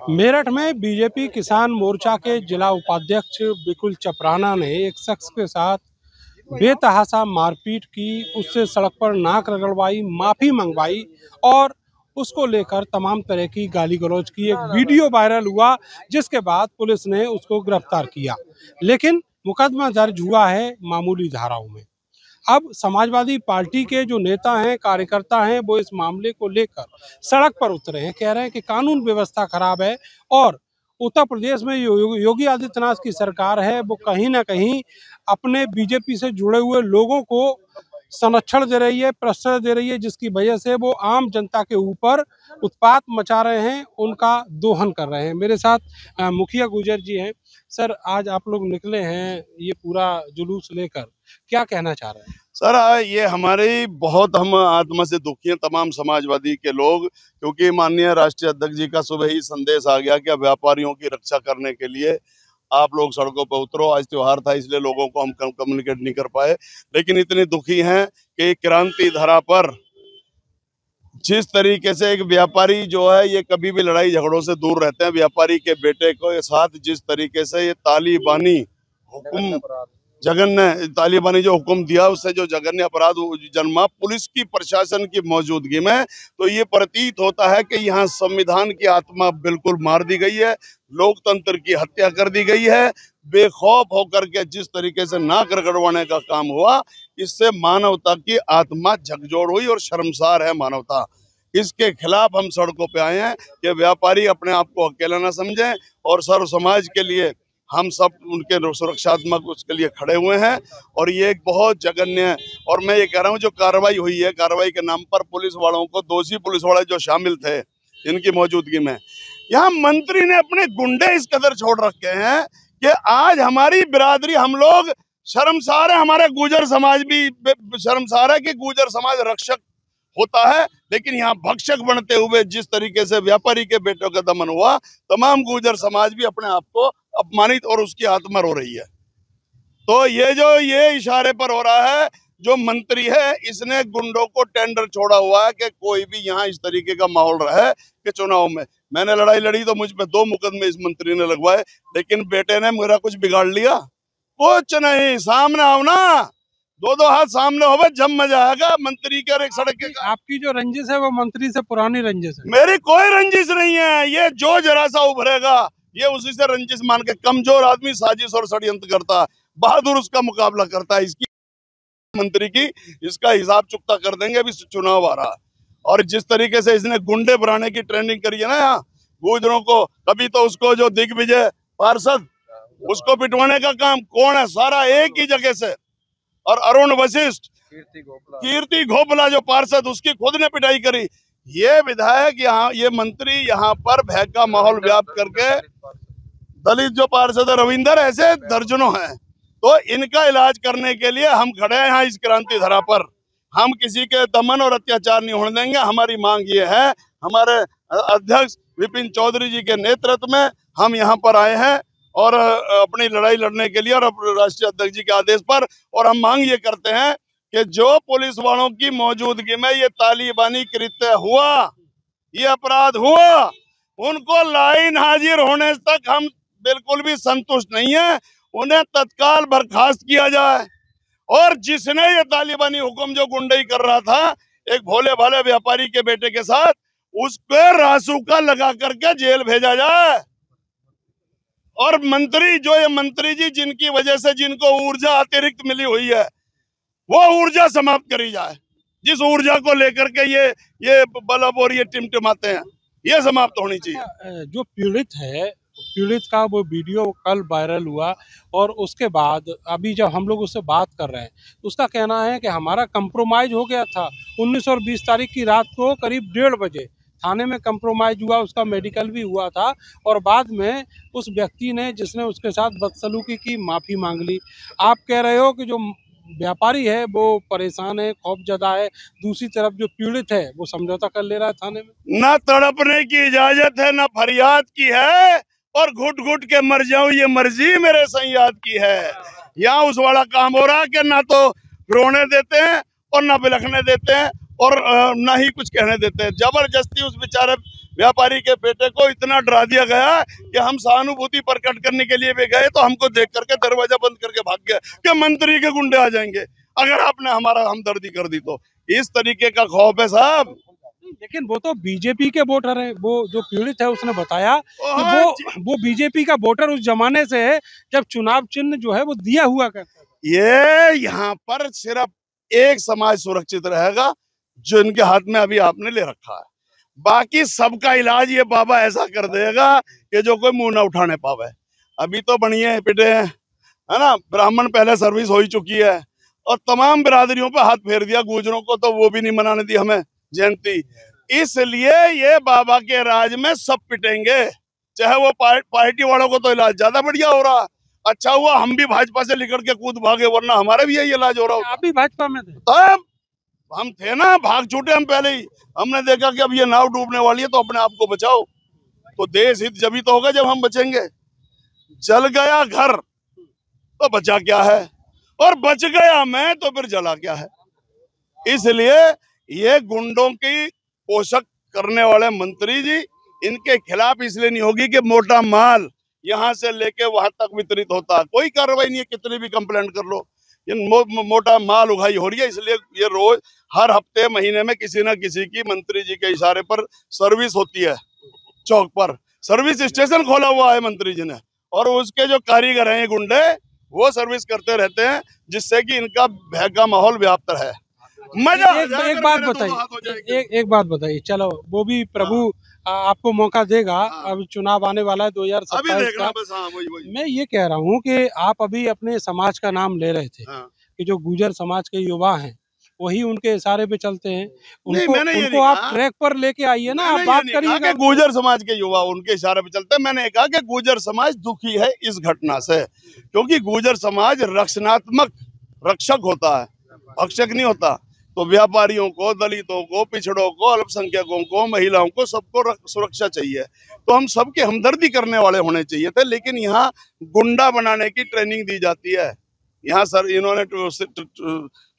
मेरठ में बीजेपी किसान मोर्चा के जिला उपाध्यक्ष बिकुल चपराना ने एक शख्स के साथ बेतहाशा मारपीट की, उससे सड़क पर नाक रगड़वाई, माफी मंगवाई और उसको लेकर तमाम तरह की गाली गलौज की। एक वीडियो वायरल हुआ जिसके बाद पुलिस ने उसको गिरफ्तार किया, लेकिन मुकदमा दर्ज हुआ है मामूली धाराओं में। अब समाजवादी पार्टी के जो नेता हैं, कार्यकर्ता हैं, वो इस मामले को लेकर सड़क पर उतरे हैं। कह रहे हैं कि कानून व्यवस्था खराब है और उत्तर प्रदेश में योगी आदित्यनाथ की सरकार है, वो कहीं ना कहीं अपने बीजेपी से जुड़े हुए लोगों को संरक्षण दे रही है, प्रश्रय दे रही है, जिसकी वजह से वो आम जनता के ऊपर उत्पात मचा रहे हैं, उनका दोहन कर रहे हैं। मेरे साथ मुखिया गुजर जी हैं। सर, आज आप लोग निकले हैं ये पूरा जुलूस लेकर, क्या कहना चाह रहे हैं? सर, ये हमारी बहुत हम आत्मा से दुखी हैं तमाम समाजवादी के लोग, क्योंकि माननीय राष्ट्रीय अध्यक्ष जी का सुबह ही संदेश आ गया कि व्यापारियों की रक्षा करने के लिए आप लोग सड़कों पर उतरो। आज त्योहार था इसलिए लोगों को हम कम्युनिकेट नहीं कर पाए, लेकिन इतनी दुखी हैं कि क्रांति धरा पर जिस तरीके से एक व्यापारी जो है ये कभी भी लड़ाई झगड़ों से दूर रहते हैं। व्यापारी के बेटे को साथ जिस तरीके से ये तालिबानी हुक्म जघन्य तालिबानी जो हुक्म दिया, उससे जो जघन्य अपराध जन्मा पुलिस की प्रशासन की मौजूदगी में, तो ये प्रतीत होता है कि यहाँ संविधान की आत्मा बिल्कुल मार दी गई है, लोकतंत्र की हत्या कर दी गई है। बेखौफ होकर के जिस तरीके से नाक रगड़वाने का काम हुआ, इससे मानवता की आत्मा झकझोर हुई और शर्मसार है मानवता। इसके खिलाफ हम सड़कों पे आए हैं कि व्यापारी अपने आप को अकेला न समझें और सर्व समाज के लिए हम सब उनके सुरक्षात्मक उसके लिए खड़े हुए हैं। और ये एक बहुत जघन्य, और मैं ये कह रहा हूँ जो कार्रवाई हुई है, कार्रवाई के नाम पर पुलिस वालों को, दोषी पुलिस वाले जो शामिल थे इनकी मौजूदगी में, यहाँ मंत्री ने अपने गुंडे इस कदर छोड़ रखे हैं कि आज हमारी बिरादरी, हम लोग शर्मसार है, हमारे गुर्जर समाज भी शर्मसार है कि गुर्जर समाज रक्षक होता है, लेकिन यहाँ भक्षक बनते हुए जिस तरीके से व्यापारी के बेटों का दमन हुआ, तमाम गुर्जर समाज भी अपने आप को अपमानित और उसकी आत्मा रो रही है। तो ये इशारे पर हो रहा है, जो मंत्री है इसने गुंडों को टेंडर छोड़ा हुआ है कि कोई भी यहाँ इस तरीके का माहौल रहे कि चुनाव में मैंने लड़ाई लड़ी तो मुझ पे 2 मुकदमे इस मंत्री ने लगवाए, लेकिन बेटे ने मेरा कुछ बिगाड़ लिया? कुछ नहीं। सामने आओ ना, 2 हाथ सामने हो, जब मजा आएगा मंत्री के और एक सड़क के। आपकी जो रंजिश है वो मंत्री से पुरानी रंजिश है? मेरी कोई रंजिश नहीं है। ये जो जरा सा उभरेगा ये उसी से रंजिश मान के, कमजोर आदमी साजिश और षड्यंत्र करता है, बहादुर उसका मुकाबला करता है। इसकी मंत्री की इसका हिसाब चुकता कर देंगे, अभी चुनाव आ रहा। और जिस तरीके से इसने गुंडे बनाने की ट्रेनिंग करी है ना यहाँ गुजरों को, कभी तो उसको जो दिग्विजय पार्षद उसको पिटवाने का काम कौन है, सारा एक ही जगह से। और अरुण वशिष्ठ, कीर्ति घोपला जो पार्षद, उसकी खुद ने पिटाई करी। ये विधायक यहाँ, ये मंत्री यहाँ पर भय का माहौल व्याप्त करके, दलित जो पार्षद रविंदर, ऐसे दर्जनों हैं। तो इनका इलाज करने के लिए हम खड़े हैं यहाँ इस क्रांति धरा पर। हम किसी के दमन और अत्याचार नहीं होने देंगे। हमारी मांग ये है, हमारे अध्यक्ष विपिन चौधरी जी के नेतृत्व में हम यहाँ पर आए हैं और अपनी लड़ाई लड़ने के लिए, और राष्ट्रीय अध्यक्ष जी के आदेश पर। और हम मांग ये करते हैं कि जो पुलिस वालों की मौजूदगी में ये तालिबानी कृत्य हुआ, ये अपराध हुआ, उनको लाइन हाजिर होने तक हम बिल्कुल भी संतुष्ट नहीं है। उन्हें तत्काल बर्खास्त किया जाए। और जिसने ये तालिबानी हुक्म जो गुंडई कर रहा था एक भोले भाले व्यापारी के बेटे के साथ, उसको रासुका लगा करके जेल भेजा जाए। और मंत्री, जो ये मंत्री जी जिनकी वजह से जिनको ऊर्जा अतिरिक्त मिली हुई है, वो ऊर्जा समाप्त करी जाए। जिस ऊर्जा को लेकर के ये बलब और ये टिमटिमाते हैं, ये समाप्त होनी चाहिए। जो पीड़ित का वो वीडियो कल वायरल हुआ और उसके बाद अभी जब हम लोग उससे बात कर रहे हैं तो उसका कहना है कि हमारा कंप्रोमाइज हो गया था। 19 और 20 तारीख की रात को करीब 1:30 बजे थाने में कंप्रोमाइज हुआ, उसका मेडिकल भी हुआ था और बाद में उस व्यक्ति ने जिसने उसके साथ बदसलूकी की माफ़ी मांग ली। आप कह रहे हो कि जो व्यापारी है वो परेशान है, खौफजदा है, दूसरी तरफ जो पीड़ित है वो समझौता कर ले रहा है थाने में। ना तड़पने की इजाजत है, ना फरियाद की है, और घुट घुट के मर जाऊं ये मर्जी मेरे संयाद की है। यहाँ उस वाला काम हो रहा है कि ना तो रोने देते हैं और ना बिलखने देते हैं और ना ही कुछ कहने देते हैं। जबरदस्ती उस बेचारे व्यापारी के बेटे को इतना डरा दिया गया कि हम सहानुभूति प्रकट करने के लिए भी गए तो हमको देख करके दरवाजा बंद करके भाग गया कि मंत्री के गुंडे आ जाएंगे अगर आपने हमारा हमदर्दी कर दी तो। इस तरीके का खौफ है साहब। लेकिन वो तो बीजेपी के वोटर है, वो जो पीड़ित है उसने बताया कि हाँ, वो बीजेपी का वोटर उस जमाने से है जब चुनाव चिन्ह जो है वो दिया हुआ करता था। ये यहाँ पर सिर्फ एक समाज सुरक्षित रहेगा जो इनके हाथ में अभी आपने ले रखा है, बाकी सबका इलाज ये बाबा ऐसा कर देगा कि जो कोई मुंह ना उठाने पावे। अभी तो बढ़िया पिटे हैं, है ना, ब्राह्मण पहले सर्विस हो ही चुकी है और तमाम बिरादरियों पे हाथ फेर दिया, गुजरों को तो वो भी नहीं मनाने दी हमें जयंती। इसलिए ये बाबा के राज में सब पिटेंगे, चाहे वो पार्टी वालों को तो इलाज ज्यादा बढ़िया हो रहा। अच्छा हुआ हम भी भाजपा से निकल के कूद भागे, वरना हमारा भी यही इलाज हो रहा। आप भी भाजपा में थे? तब हम थे ना, भाग छूटे हम पहले ही। हमने देखा कि अब ये नाव डूबने वाली है तो अपने आप को बचाओ, तो देश हित जब ही तो होगा जब हम बचेंगे। जल गया घर तो बचा क्या है, और बच गया मैं तो फिर जला क्या है। इसलिए ये गुंडों की पोषक करने वाले मंत्री जी, इनके खिलाफ इसलिए नहीं होगी कि मोटा माल यहाँ से लेके वहां तक वितरित होता है, कोई कार्रवाई नहीं है, कितनी भी कंप्लेंट कर लो। मोटा माल उगाई हो रही है, इसलिए ये रोज हर हफ्ते महीने में किसी ना किसी की मंत्री जी के इशारे पर सर्विस होती है। चौक पर सर्विस स्टेशन खोला हुआ है मंत्री जी ने, और उसके जो कारीगर हैं ये गुंडे वो सर्विस करते रहते हैं, जिससे कि इनका भय का माहौल व्याप्त है। मजा एक बात बताइए, एक बात बताइए, चलो वो भी प्रभु आपको मौका देगा। अभी चुनाव आने वाला है 2027 का। बस हाँ, वही। मैं ये कह रहा हूँ कि आप अभी अपने समाज का नाम ले रहे थे कि जो गुर्जर समाज के युवा हैं वही उनके इशारे पे चलते हैं, उनको आप ट्रैक पर लेके आइए ना, आप बात करिएगा। गुर्जर समाज के युवा उनके इशारे पे चलते हैं। मैंने कहा कि गुर्जर समाज दुखी है इस घटना से, क्योंकि गुर्जर समाज रक्षणात्मक रक्षक होता है, भक्षक नहीं होता। तो व्यापारियों को, दलितों को, पिछड़ों को, अल्पसंख्यकों को, महिलाओं को, सबको सुरक्षा चाहिए। तो हम सबके हमदर्दी करने वाले होने चाहिए थे, लेकिन यहाँ गुंडा बनाने की ट्रेनिंग दी जाती है। यहाँ सर इन्होंने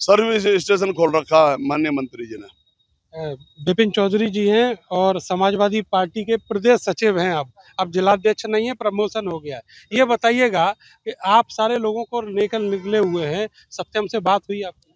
सर्विस स्टेशन खोल रखा है माननीय मंत्री जी ने। विपिन चौधरी जी हैं और समाजवादी पार्टी के प्रदेश सचिव हैं। अब जिलाध्यक्ष नहीं है, प्रमोशन हो गया है। ये बताइएगा कि आप सारे लोगों को लेकर निकले हुए हैं, सत्यम से बात हुई आपकी?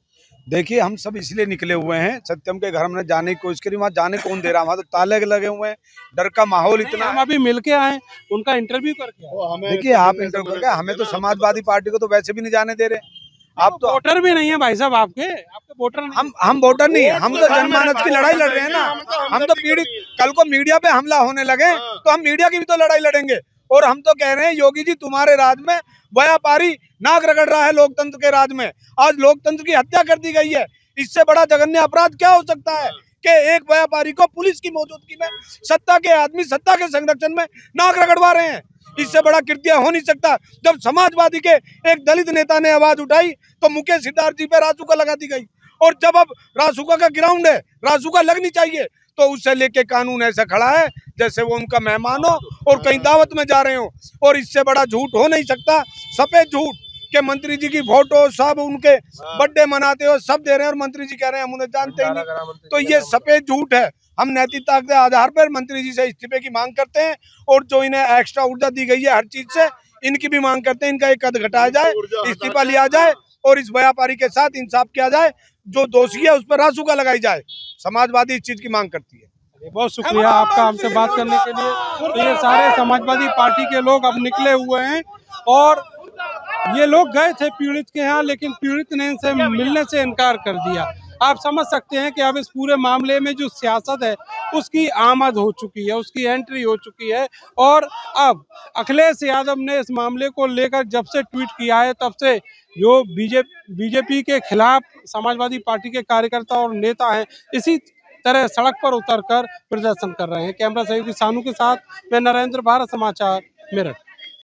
देखिए, हम सब इसलिए निकले हुए हैं, सत्यम के घर हमने जाने की कोशिश करी, वहाँ जाने कौन दे रहा, वहाँ तो ताले लगे हुए हैं, डर का माहौल इतना। हम अभी मिलके आए, उनका इंटरव्यू करके। देखिए, आप इंटरव्यू करके, हमें तो समाजवादी पार्टी को तो वैसे भी नहीं जाने दे रहे। आप तो वोटर भी नहीं है भाई साहब, आपके वोटर नहीं। हम वोटर नहीं है, हम तो जनमानस की लड़ाई लड़ रहे हैं ना। हम तो पीड़ित, कल को मीडिया पे हमला होने लगे तो हम मीडिया की भी तो लड़ाई लड़ेंगे। और हम तो कह रहे हैं, योगी जी तुम्हारे राज में व्यापारी नाक रगड़ रहा है लोकतंत्र के राज में। आज लोकतंत्र की हत्या कर दी गई है। इससे बड़ा जघन्य अपराध क्या हो सकता है कि एक व्यापारी को पुलिस की मौजूदगी में सत्ता के आदमी सत्ता के संरक्षण में नाक रगड़वा रहे हैं। इससे बड़ा कृत्य हो नहीं सकता। जब समाजवादी के एक दलित नेता ने आवाज उठाई तो मुकेश सिद्धार्थ जी पे रासुका लगा दी गई, और जब अब रासुका का ग्राउंड है, रासुका लगनी चाहिए, तो उससे लेके कानून ऐसा खड़ा है जैसे वो उनका मेहमान हो और कहीं दावत में जा रहे हो। और इससे बड़ा झूठ हो नहीं सकता, सफेद झूठ के मंत्री जी की फोटो सब उनके बर्थडे मनाते हो, सब दे रहे हैं, और मंत्री जी कह रहे हैं हम उन्हें जानते ही नहीं। तो ये सफेद झूठ है। हम नैतिकता के आधार पर मंत्री जी से इस्तीफे की मांग करते हैं, और जो इन्हें एक्स्ट्रा ऊर्जा दी गई है हर चीज से, इनकी भी मांग करते हैं। इनका एक कद घटाया जाए, इस्तीफा लिया जाए, और इस व्यापारी के साथ इंसाफ किया जाए। जो दोषी है उस पर रासुका लगाई जाए। समाजवादी इस चीज की मांग करती है। बहुत शुक्रिया आपका हमसे बात करने के लिए। तो ये सारे समाजवादी पार्टी के लोग अब निकले हुए हैं, और ये लोग गए थे पीड़ित के यहाँ, लेकिन पीड़ित ने इनसे मिलने से इनकार कर दिया। आप समझ सकते हैं कि अब इस पूरे मामले में जो सियासत है उसकी आमद हो चुकी है, उसकी एंट्री हो चुकी है। और अब अखिलेश यादव ने इस मामले को लेकर जब से ट्वीट किया है, तब से जो बीजेपी के खिलाफ समाजवादी पार्टी के कार्यकर्ता और नेता हैं, इसी तरह सड़क पर उतरकर प्रदर्शन कर रहे हैं। कैमरा सहयोगी सानू के साथ मैं नरेंद्र, भारत समाचार, मेरठ।